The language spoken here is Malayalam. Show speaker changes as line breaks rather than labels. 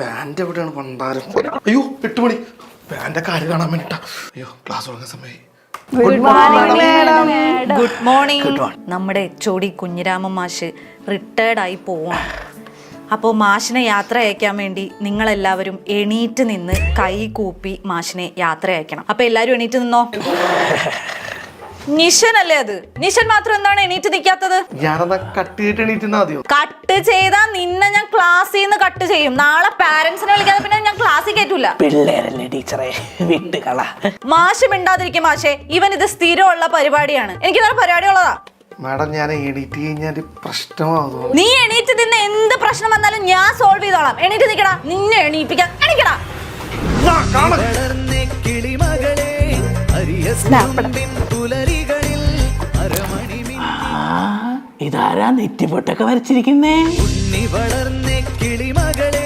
പാന്റ് എവിടെയാണ് പണ്ടാരം? അയ്യോ 8 മണി. പാന്റെ കാര്യം കാണാൻ വേണ്ടിട്ടാ. അയ്യോ ക്ലാസ് തുടങ്ങാൻ സമയമായി.
Good morning. നമ്മുടെ HOD കുഞ്ഞിരാമൻ മാഷ് റിട്ടയർഡായി പോവാണ്. അപ്പോൾ മാഷിനെ യാത്ര അയക്കാൻ വേണ്ടി നിങ്ങളെല്ലാവരും എണീറ്റ് നിന്ന് കൈ കൂപ്പി മാഷിനെ യാത്ര അയക്കണം. അപ്പൊ എല്ലാവരും എണീറ്റ് നിന്നോ. നിഷൻ അല്ലേ അത്? നിഷൻ മാത്രം എന്താണ് എണീറ്റ് നിൽക്കാത്തത്? കട്ട് ചെയ്താ നിന്നെ ഞാൻ ക്ലാസ്സിൽ നിന്ന് കട്ട് ചെയ്യും. നാളെ പാരന്റ്സിനെ വിളിക്കാതെ പിന്നെ ഞാൻ ക്ലാസ്സിൽ കയറ്റൂല.
പിള്ളേരല്ലേ ടീച്ചറെ, വിട്ടുകള.
മാഷ് മിണ്ടാതിരിക്കും മാഷേ. ഇവൻ ഇത് സ്ഥിരമുള്ള പരിപാടിയാണ്. എനിക്ക് വേറെ പരിപാടി ഉള്ളതാ.
മാഡം ഞാൻ എണീറ്റ് കഴിഞ്ഞാൽ പ്രശ്നമാകുമോ?
നീ എണീറ്റ് നിന്ന് എന്ത് പ്രശ്നം വന്നാലും ഞാൻ സോൾവ് ചെയ്തോളാം. എണീറ്റ് നിൽക്കടാ. നിന്നെ എണീപ്പിക്കാൻ എണീക്കടാ.
ഇതാരാ നെറ്റിപ്പൊട്ടൊക്കെ വരച്ചിരിക്കുന്നേ?
വളർന്നേ കിളിമകളെ